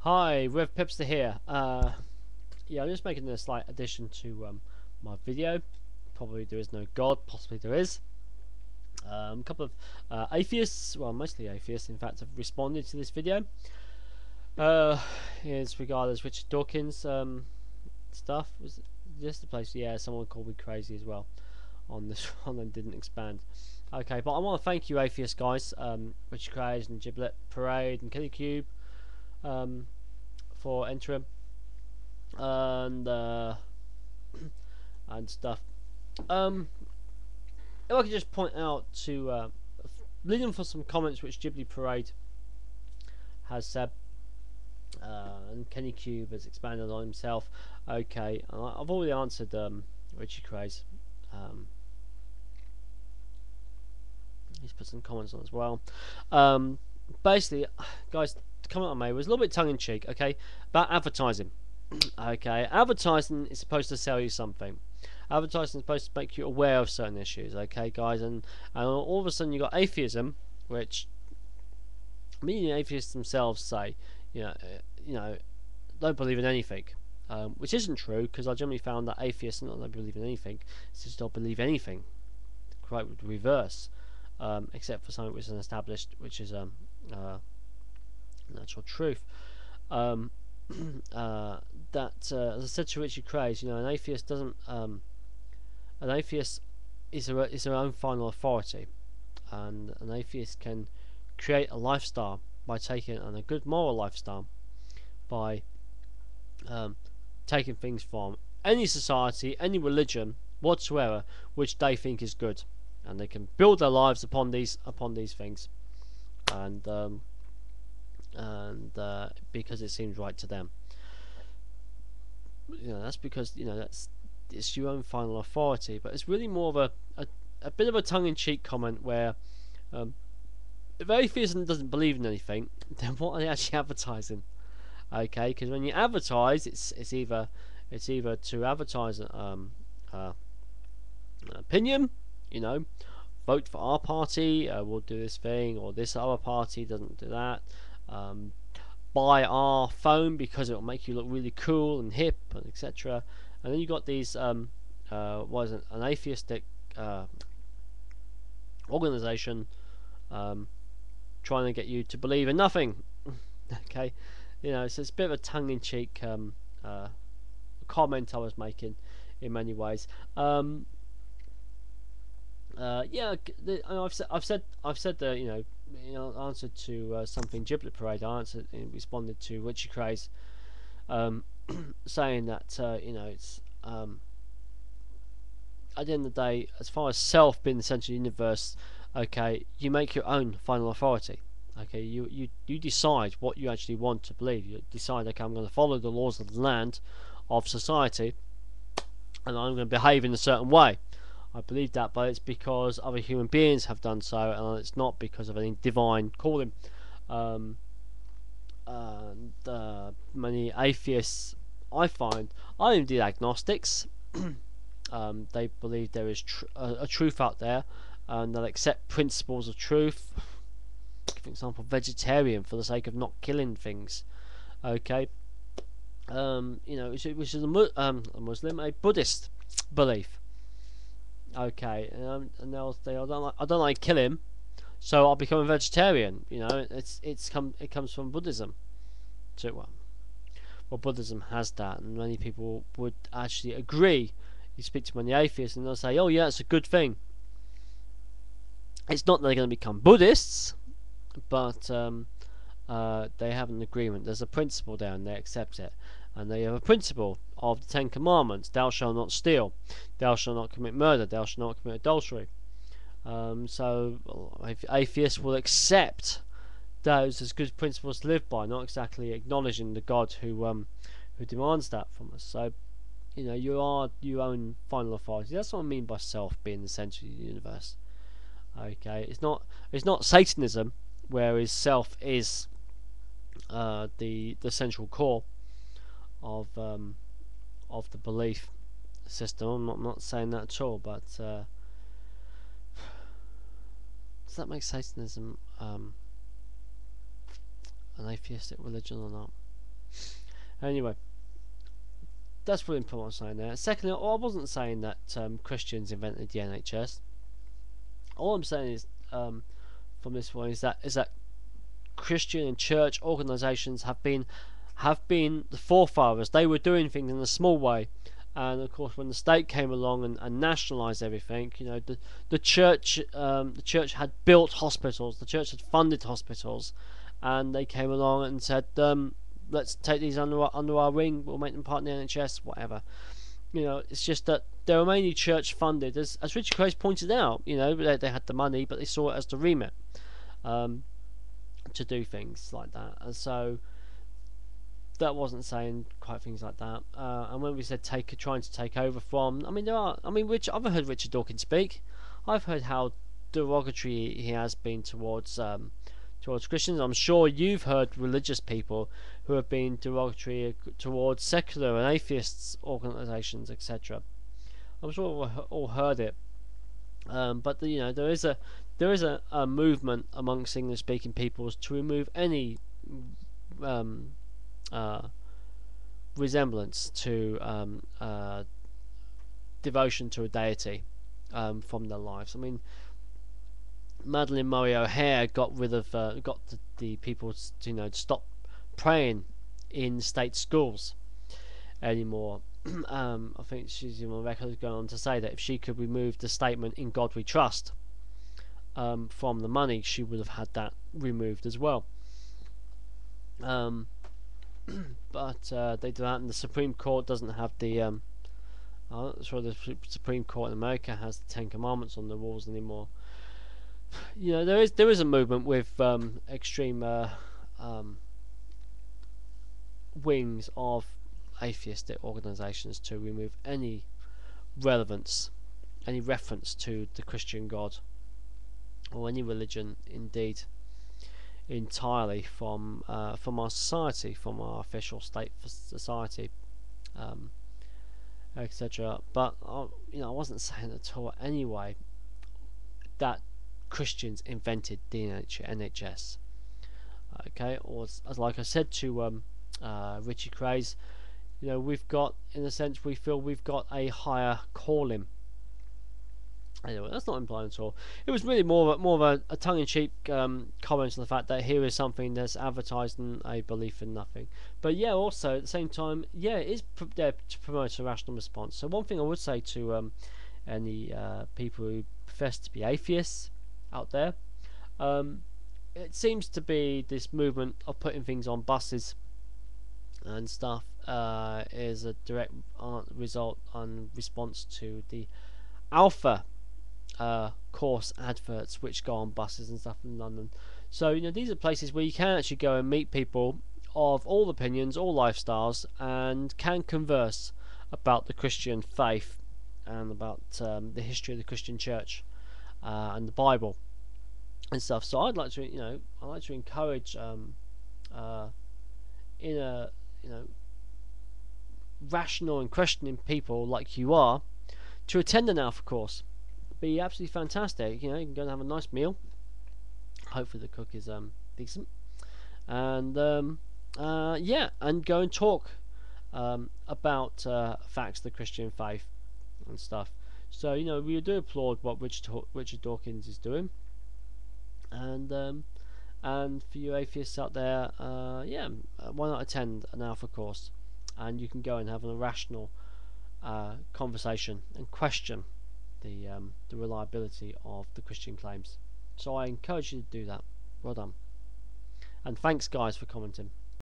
Hi, REVPIPSTER here. Yeah, I'm just making a slight addition to my video. Probably there is no God, possibly there is. A couple of atheists, well, mostly atheists, in fact, have responded to this video. It's regarded as Richard Dawkins stuff. Was just the place? Yeah, someone called me crazy as well on this one and didn't expand. Okay, but I want to thank you, atheist guys, Richard Craze and Giblet Parade and Kenny Cube, for entering and and stuff. If I could just point out to leading for some comments which Ghibli Parade has said, and Kenny Cube has expanded on himself. Okay, I've already answered Richie Craze. He's put some comments on as well. Basically, guys, the comment I made was a little bit tongue-in-cheek. Okay, about advertising. Okay, advertising is supposed to sell you something. Advertising is supposed to make you aware of certain issues. Okay, guys, and all of a sudden you got atheism, which many atheists themselves say, you know, don't believe in anything, which isn't true, because I generally found that atheists not don't believe in anything, it's just don't believe anything. Quite the reverse, except for something which is established, which is natural truth. That as I said to Richard Craze, an atheist doesn't. An atheist is their own final authority, and an atheist can create a lifestyle by taking and a good moral lifestyle by taking things from any society, any religion whatsoever, which they think is good, and they can build their lives upon these things, and because it seems right to them. That's because it's your own final authority. But it's really more of a bit of a tongue-in-cheek comment where if atheism doesn't believe in anything, then what are they actually advertising? Okay, because when you advertise, it's either to advertise an opinion, vote for our party, we'll do this thing, or this other party doesn't do that. Buy our phone because it will make you look really cool and hip, and etc. And then you got these an atheistic organization trying to get you to believe in nothing. Okay, so it's a bit of a tongue-in-cheek comment I was making in many ways. Yeah, I've said that answered to something Giblet Parade. I responded to Richie Craze, saying that it's at the end of the day, as far as self being the centre of the universe, okay, you make your own final authority. Okay, you decide what you actually want to believe. You decide, okay, I'm going to follow the laws of the land, of society, and I'm going to behave in a certain way. I believe that, but it's because other human beings have done so, and it's not because of any divine calling. And many atheists, I find, are indeed agnostics. They believe there is a truth out there, and they'll accept principles of truth. For example, vegetarian for the sake of not killing things. Okay, which is a Muslim, a Buddhist belief. Okay, and they'll say, I don't like killing, so I'll become a vegetarian. It comes from Buddhism. So Buddhism has that, and many people would actually agree. You speak to many atheists, and they'll say, "Oh yeah, it's a good thing." It's not that they're going to become Buddhists, but they have an agreement. There's a principle there, and they accept it. And they have a principle of the Ten Commandments: thou shalt not steal, thou shalt not commit murder, thou shalt not commit adultery. So atheists will accept those as good principles to live by, not exactly acknowledging the God who demands that from us. So you are your own final authority. That's what I mean by self being the centre of the universe. Okay, it's not Satanism, whereas self is the central core of the belief system. I'm not saying that at all, but does that make Satanism an atheistic religion or not? Anyway, that's really important what I'm saying there. Secondly, I wasn't saying that Christians invented the NHS. All I'm saying is, from this one, is that Christian and church organisations have been the forefathers. They were doing things in a small way, and of course, when the state came along and nationalised everything, the church had built hospitals, the church had funded hospitals, and they came along and said, let's take these under our wing. We'll make them part of the NHS, whatever. It's just that they were mainly church funded, as Richard Craze pointed out. They had the money, but they saw it as the remit to do things like that, and so that wasn't saying quite things like that. And when we said trying to take over from, I've heard Richard Dawkins speak. I've heard how derogatory he has been towards Christians. I'm sure you've heard religious people who have been derogatory towards secular and atheists organisations, etc. I'm sure we've all heard it. But there is a movement amongst English-speaking peoples to remove any resemblance to devotion to a deity from their lives. Madeleine Murray O'Hair got the people to stop praying in state schools anymore. I think she's on record going on to say that if she could remove the statement "In God We Trust" from the money, she would have had that removed as well. But they do that, and the Supreme Court doesn't have the. I'm not sure the Supreme Court in America has the Ten Commandments on the walls anymore. There is a movement with extreme wings of atheistic organisations to remove any relevance, any reference to the Christian God or any religion, indeed, entirely from our society, from our official state society, etc. But I wasn't saying at all anyway that Christians invented the NHS. Okay, or as like I said to Richie Craze, we've got, in a sense, we feel we've got a higher calling. Anyway, that's not implying at all. It was really more of a tongue-in-cheek comment on the fact that here is something that's advertising a belief in nothing. But yeah, also at the same time, yeah, it is there to promote a rational response. So one thing I would say to any people who profess to be atheists out there, it seems to be this movement of putting things on buses and stuff is a direct result and response to the Alpha course adverts which go on buses and stuff in London. So these are places where you can actually go and meet people of all opinions, all lifestyles, and can converse about the Christian faith and about the history of the Christian Church and the Bible and stuff. So I'd like to encourage rational and questioning people like you are to attend an Alpha course. Be absolutely fantastic. You can go and have a nice meal. Hopefully the cook is decent, and and go and talk about facts of the Christian faith and stuff. So we do applaud what Richard Dawkins is doing, and for you atheists out there, why not attend an Alpha course, and you can go and have an irrational conversation and question the reliability of the Christian claims. So I encourage you to do that. Well done, and thanks guys for commenting.